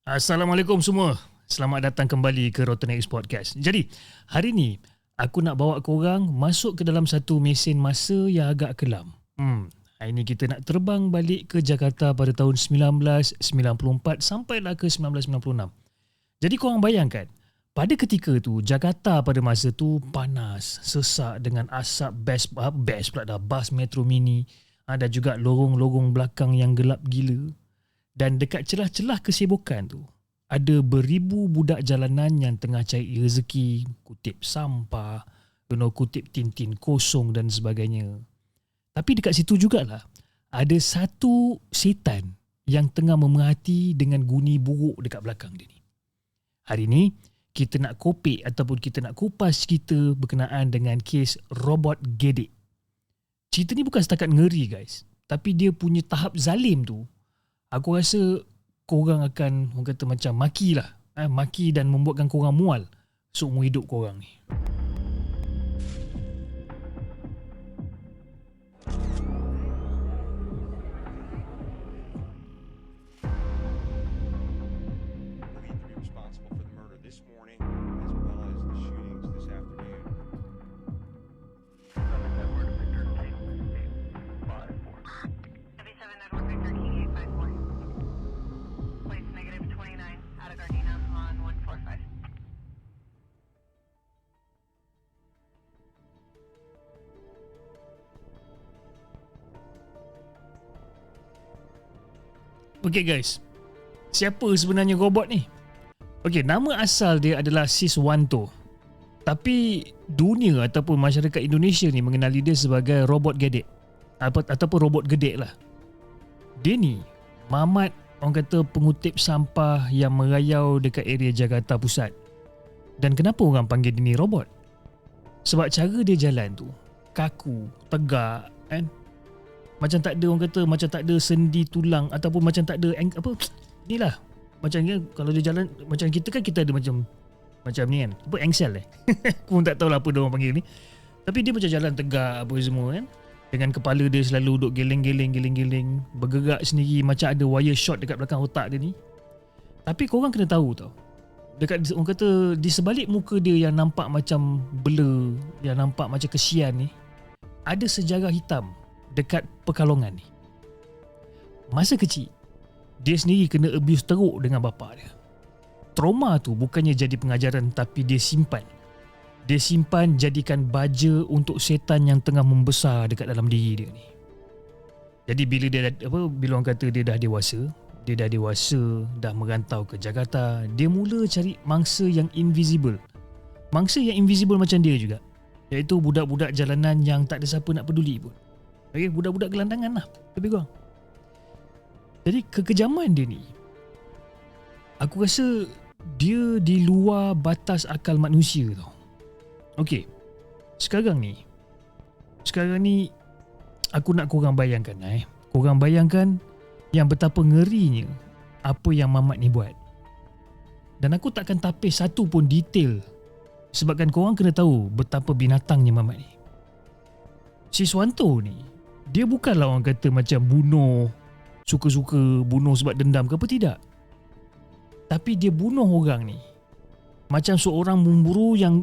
Assalamualaikum semua. Selamat datang kembali ke Rotten X Podcast. Jadi, hari ni aku nak bawa korang masuk ke dalam satu mesin masa yang agak kelam. Hari ni kita nak terbang balik ke Jakarta pada tahun 1994 sampailah ke 1996. Jadi korang bayangkan, pada ketika tu Jakarta pada masa tu panas, sesak dengan asap bas metro mini, ada juga lorong-lorong belakang yang gelap gila. Dan dekat celah-celah kesibukan tu, ada beribu budak jalanan yang tengah cari rezeki, kutip sampah, kutip tin-tin kosong dan sebagainya. Tapi dekat situ jugalah, ada satu setan yang tengah memerhati dengan guni buruk dekat belakang dia ni. Hari ni, kita nak kopik ataupun kita nak kupas cerita berkenaan dengan kes robot gedek. Cerita ni bukan setakat ngeri guys, tapi dia punya tahap zalim tu, aku rasa korang akan, orang kata macam makilah. Maki dan membuatkan korang mual seumur hidup korang ni. Okay guys, siapa sebenarnya robot ni? Okay, nama asal dia adalah Siswanto. Tapi dunia ataupun masyarakat Indonesia ni mengenali dia sebagai robot gedek ataupun robot gedek lah. Dia ni mamat, orang kata pengutip sampah yang merayau dekat area Jakarta Pusat. Dan kenapa orang panggil dia ni robot? Sebab cara dia jalan tu kaku, tegak kan? Macam tak ada, orang kata macam tak ada sendi tulang ataupun macam tak ada inilah. Macam ni kalau dia jalan macam kita kan, kita ada macam ni kan. Apa engsel Aku pun tak tahu lah apa dia orang panggil ni. Tapi dia macam jalan tegak apa semua kan. Dengan kepala dia selalu duduk geleng-geleng, bergerak sendiri macam ada wire shot dekat belakang otak dia ni. Tapi korang kena tahu tau, dekat orang kata di sebalik muka dia yang nampak macam blur, yang nampak macam kesian ni, ada sejarah hitam dekat Pekalongan ni. Masa kecil, dia sendiri kena abuse teruk dengan bapa dia. Trauma tu bukannya jadi pengajaran, tapi dia simpan. Dia simpan jadikan baja untuk setan yang tengah membesar dekat dalam diri dia ni. Jadi bila orang kata dia dah dewasa, dah merantau ke Jakarta, dia mula cari mangsa yang invisible. Mangsa yang invisible macam dia juga, iaitu budak-budak jalanan yang tak ada siapa nak peduli pun. Okay, budak-budak gelandangan lah lebih kurang. Jadi kekejaman dia ni, aku rasa dia di luar batas akal manusia tau. Okay, sekarang ni aku nak korang bayangkan korang bayangkan yang betapa ngerinya apa yang mamat ni buat. Dan aku takkan tapis satu pun detail, sebabkan korang kena tahu betapa binatangnya mamat ni. Siswanto ni, dia bukanlah orang kata macam bunuh, suka-suka bunuh sebab dendam ke apa, tidak. Tapi dia bunuh orang ni macam seorang pemburu yang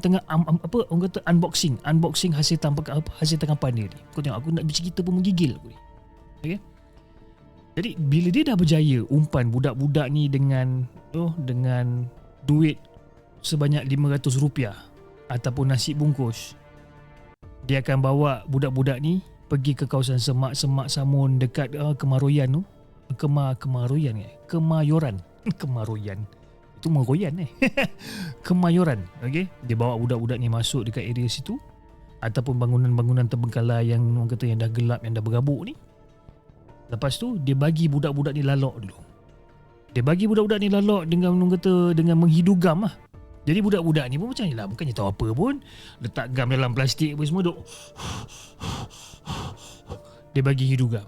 tengah orang kata unboxing hasil tangkapan dia ni. Kau tengok, aku nak bercerita pun menggigil aku ni. Okay? Jadi bila dia dah berjaya umpan budak-budak ni dengan duit sebanyak RM500 ataupun nasi bungkus, dia akan bawa budak-budak ni pergi ke kawasan semak-semak Samun dekat Kemaroyan tu. Kemaroyan. Itu Meroyan Kemayoran. Okay? Dia bawa budak-budak ni masuk dekat area situ, ataupun bangunan-bangunan terbengkalai yang orang kata yang dah gelap, yang dah bergabuk ni. Lepas tu dia bagi budak-budak ni lalok dulu. Dia bagi budak-budak ni lalok dengan orang kata dengan menghidugam lah. Jadi budak-budak ni pun macam ni lah, bukannya tahu apa pun, letak gam dalam plastik apa semua, duk dia bagi hidugam.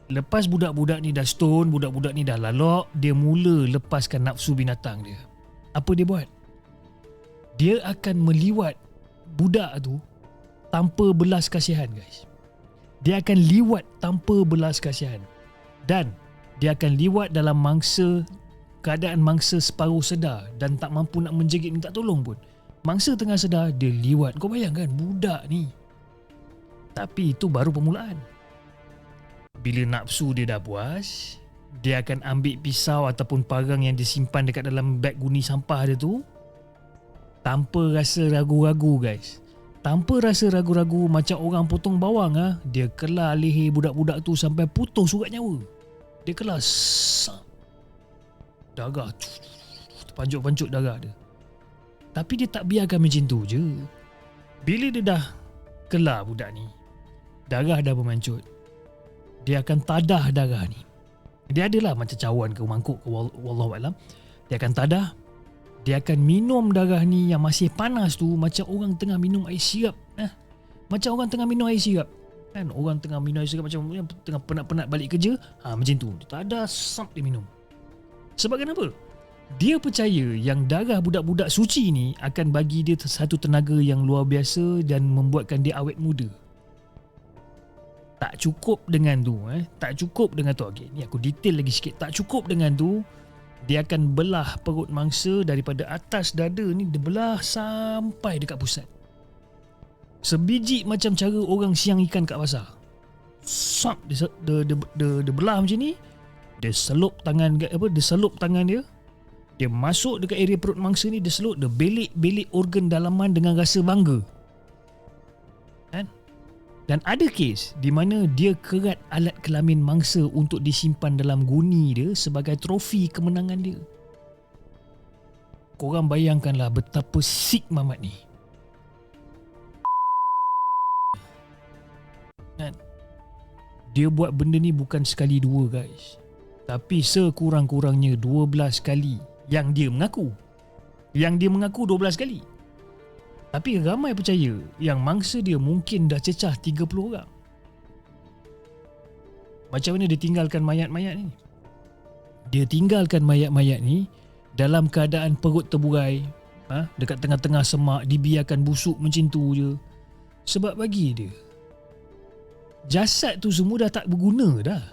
Lepas budak-budak ni dah stone, budak-budak ni dah lalok, dia mula lepaskan nafsu binatang dia. Apa dia buat? Dia akan meliwat budak tu tanpa belas kasihan guys. Dia akan liwat tanpa belas kasihan. Dan dia akan liwat dalam keadaan mangsa separuh sedar dan tak mampu nak menjerit minta tolong pun. Mangsa tengah sedar, dia liwat. Kau bayangkan budak ni. Tapi itu baru permulaan. Bila nafsu dia dah puas, dia akan ambil pisau ataupun parang yang disimpan dekat dalam beg guni sampah dia tu, tanpa rasa ragu-ragu guys. Tanpa rasa ragu-ragu macam orang potong bawang dia kelar leher budak-budak tu sampai putus surat nyawa. Dia kelar darah terpancut-pancut darah dia. Tapi dia tak biarkan macam tu je. Bila dia dah kelar budak ni, darah dah bermancut, dia akan tadah darah ni. Dia adalah macam cawan ke mangkuk ke wallahualam. Dia akan tadah. Dia akan minum darah ni yang masih panas tu macam orang tengah minum air sirap. Macam orang tengah minum air sirap. Kan orang tengah minum air sirap macam tengah penat-penat balik kerja. Macam tu. Tak ada sap dia minum. Sebab kenapa? Dia percaya yang darah budak-budak suci ni akan bagi dia satu tenaga yang luar biasa dan membuatkan dia awet muda. Tak cukup dengan tu. Tak cukup dengan tu. Okay, ni aku detail lagi sikit. Tak cukup dengan tu. Dia akan belah perut mangsa daripada atas dada ni, dia belah sampai dekat pusat. Sebiji macam cara orang siang ikan kat pasar. Sap dia belah macam ni. Dia selup tangan dia. Dia masuk dekat area perut mangsa ni, dia selup, dia belik organ dalaman dengan rasa bangga. Kan? Dan ada kes di mana dia kerat alat kelamin mangsa untuk disimpan dalam guni dia sebagai trofi kemenangan dia. Korang bayangkanlah betapa sick mamat ni. Dan dia buat benda ni bukan sekali dua guys. Tapi sekurang-kurangnya 12 kali yang dia mengaku. Yang dia mengaku 12 kali. Tapi ramai percaya yang mangsa dia mungkin dah cecah 30 orang. Macam mana dia tinggalkan mayat-mayat ni? Dia tinggalkan mayat-mayat ni dalam keadaan perut terburai, dekat tengah-tengah semak, dibiarkan busuk macam tu je. Sebab bagi dia, jasad tu semua dah tak berguna dah.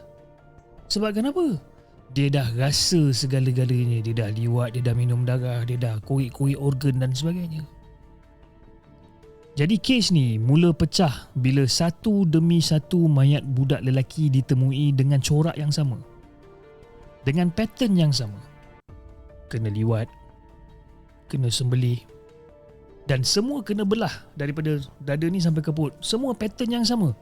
Sebab kenapa? Dia dah rasa segala-galanya. Dia dah liwat, dia dah minum darah, dia dah korek-korek organ dan sebagainya. Jadi kes ni mula pecah bila satu demi satu mayat budak lelaki ditemui dengan corak yang sama. Dengan pattern yang sama. Kena liwat, kena sembelih, dan semua kena belah daripada dada ni sampai ke perut. Semua pattern yang sama.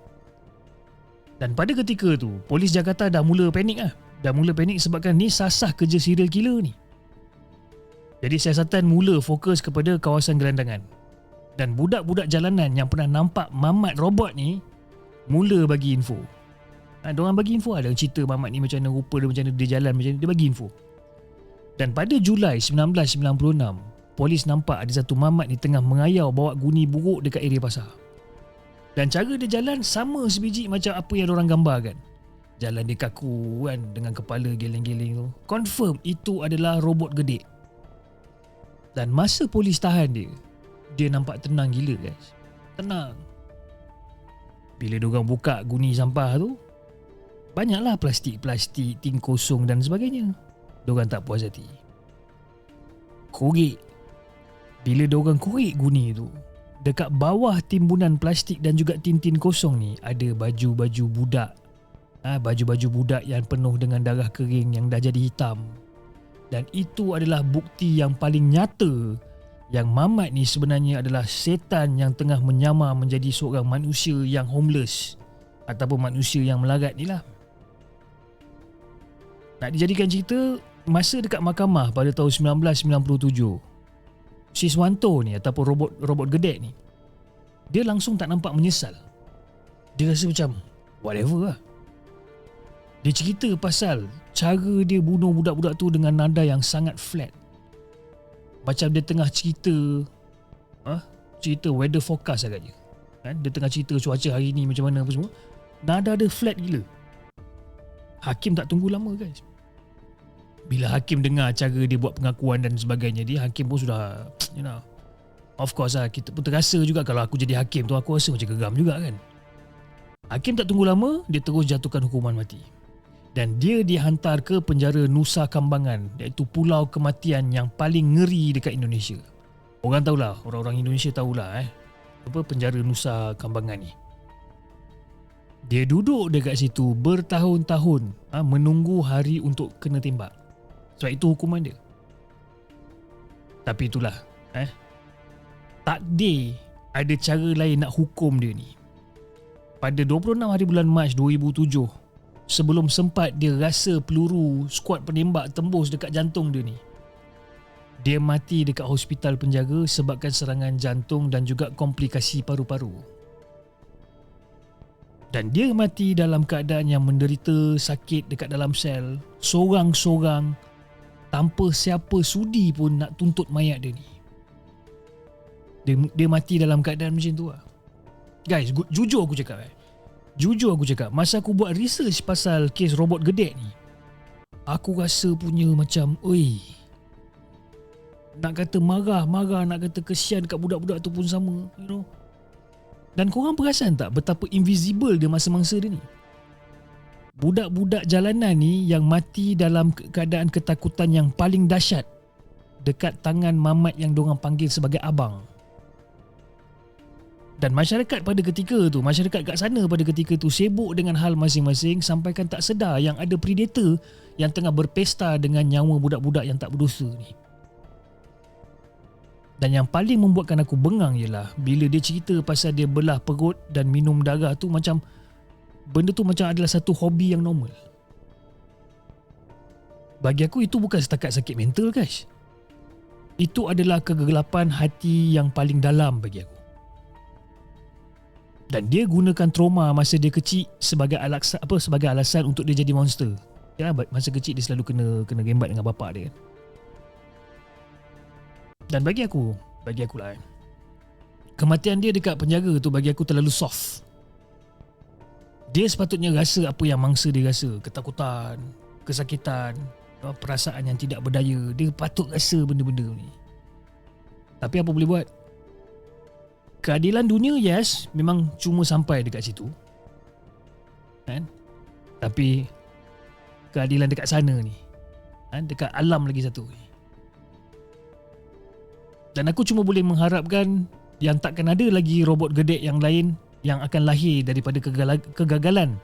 Dan pada ketika tu, polis Jakarta dah mula panik Dah mula panik sebabkan ni sasah kerja serial killer ni. Jadi siasatan mula fokus kepada kawasan gelandangan. Dan budak-budak jalanan yang pernah nampak mamat robot ni mula bagi info. Diorang bagi info ada cerita mamat ni macam mana rupa dia, macam mana dia jalan, macam mana dia bagi info. Dan pada Julai 1996, polis nampak ada satu mamat ni tengah mengayau bawa guni buruk dekat area pasar. Dan cara dia jalan sama sebiji macam apa yang diorang gambarkan. Jalan dia kaku kan, dengan kepala geleng-geleng tu. Confirm itu adalah robot gedek. Dan masa polis tahan dia nampak tenang gila guys. Tenang. Bila diorang buka guni sampah tu, banyaklah plastik-plastik, tin kosong dan sebagainya. Diorang tak puas hati. Korek. Bila diorang korek guni tu, dekat bawah timbunan plastik dan juga tin-tin kosong ni ada baju-baju budak. Baju-baju budak yang penuh dengan darah kering yang dah jadi hitam. Dan itu adalah bukti yang paling nyata yang mamat ni sebenarnya adalah setan yang tengah menyamar menjadi seorang manusia yang homeless ataupun manusia yang melarat ni lah. Nak dijadikan cerita, masa dekat mahkamah pada tahun 1997, Siswanto ni ataupun robot gedek ni, dia langsung tak nampak menyesal. Dia rasa macam whatever lah. Dia cerita pasal cara dia bunuh budak-budak tu dengan nada yang sangat flat. Macam dia tengah cerita weather forecast agaknya. Dia tengah cerita cuaca hari ni macam mana apa semua. Nada dia flat gila. Hakim tak tunggu lama guys. Bila Hakim dengar cara dia buat pengakuan dan sebagainya, Hakim pun sudah of course lah, kita pun terasa juga kalau aku jadi Hakim tu, aku rasa macam geram juga kan. Hakim tak tunggu lama, dia terus jatuhkan hukuman mati. Dan dia dihantar ke penjara Nusa Kambangan, iaitu pulau kematian yang paling ngeri dekat Indonesia. Orang tahulah, orang-orang Indonesia tahulah penjara Nusa Kambangan ni. Dia duduk dekat situ bertahun-tahun menunggu hari untuk kena tembak. Sebab itu hukuman dia. Tapi itulah, takdir ada cara lain nak hukum dia ni. Pada 26 hari bulan Mac 2007, sebelum sempat dia rasa peluru skuad penembak tembus dekat jantung dia ni, dia mati dekat hospital penjara sebabkan serangan jantung dan juga komplikasi paru-paru. Dan dia mati dalam keadaan yang menderita sakit dekat dalam sel, sorang-sorang, tanpa siapa sudi pun nak tuntut mayat dia ni. Dia mati dalam keadaan macam tu lah. Guys, jujur aku cakap, masa aku buat research pasal kes robot gedek ni, aku rasa punya macam, nak kata marah, nak kata kesian kat budak-budak tu pun sama, you know. Dan korang perasan tak betapa invisible dia masa-masa dia ni? Budak-budak jalanan ni yang mati dalam keadaan ketakutan yang paling dahsyat dekat tangan mamat yang diorang panggil sebagai abang. Dan masyarakat kat sana pada ketika tu sibuk dengan hal masing-masing sampaikan tak sedar yang ada predator yang tengah berpesta dengan nyawa budak-budak yang tak berdosa ni. Dan yang paling membuatkan aku bengang ialah bila dia cerita pasal dia belah perut dan minum darah tu, macam benda tu macam adalah satu hobi yang normal. Bagi aku itu bukan setakat sakit mental, guys. Itu adalah kegelapan hati yang paling dalam bagi aku. Dan dia gunakan trauma masa dia kecil sebagai alasan untuk dia jadi monster. Ya, masa kecil dia selalu kena gembat dengan bapak dia kan. Dan bagi aku lah, kematian dia dekat penjara tu bagi aku terlalu soft. Dia sepatutnya rasa apa yang mangsa dia rasa, ketakutan, kesakitan, perasaan yang tidak berdaya. Dia patut rasa benda-benda ni. Tapi apa boleh buat? Keadilan dunia, yes, memang cuma sampai dekat situ, kan? Tapi keadilan dekat sana ni, dekat alam lagi satu ni. Dan aku cuma boleh mengharapkan yang takkan ada lagi robot gedek yang lain yang akan lahir daripada kegagalan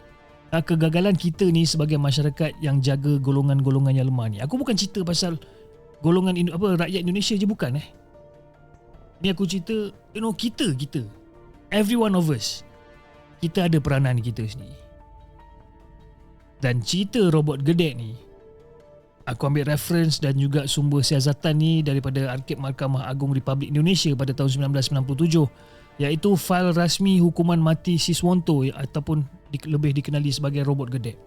kita ni sebagai masyarakat yang jaga golongan-golongan yang lemah ni. Aku bukan cerita pasal golongan rakyat Indonesia je, bukan Ni aku cerita, kita every one of us, kita ada peranan kita sendiri. Dan cerita robot gedek ni, aku ambil reference dan juga sumber siasatan ni daripada Arkib Mahkamah Agung Republik Indonesia pada tahun 1997, iaitu fail rasmi hukuman mati Siswanto ataupun lebih dikenali sebagai robot gedek.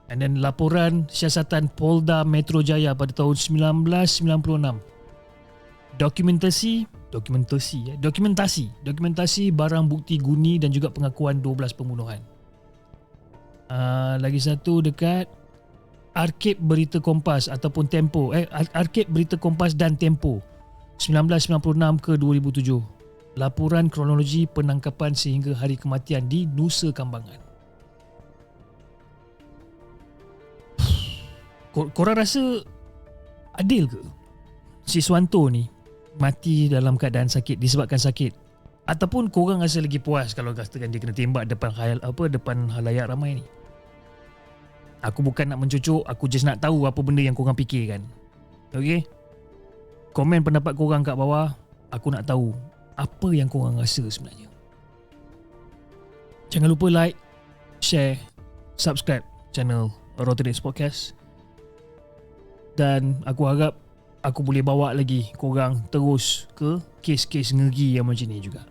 And then laporan siasatan Polda Metro Jaya pada tahun 1996. Dokumentasi barang bukti guni dan juga pengakuan 12 pembunuhan. Lagi satu dekat Arkib Berita Kompas ataupun Tempo, Arkib Berita Kompas dan Tempo 1996 ke 2007. Laporan kronologi penangkapan sehingga hari kematian di Nusa Kambangan. Korang rasa adil ke Siswanto ni mati dalam keadaan sakit, disebabkan sakit? Ataupun korang rasa lagi puas kalau katakan dia kena tembak depan halayak ramai ni? Aku bukan nak mencucuk, aku just nak tahu apa benda yang korang fikirkan. Okay? Komen pendapat korang kat bawah. Aku nak tahu apa yang korang rasa sebenarnya. Jangan lupa like, share, subscribe channel Rotterdam Podcast. Dan aku harap aku boleh bawa lagi korang terus ke kes-kes ngeri yang macam ni juga.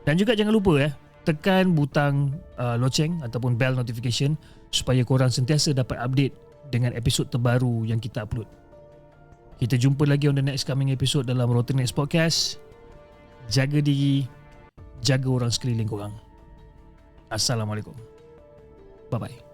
Dan juga jangan lupa tekan butang loceng ataupun bell notification supaya korang sentiasa dapat update dengan episod terbaru yang kita upload. Kita jumpa lagi on the next coming episode dalam Rotterdam Podcast. Jaga diri, jaga orang sekeliling korang. Assalamualaikum. Bye-bye.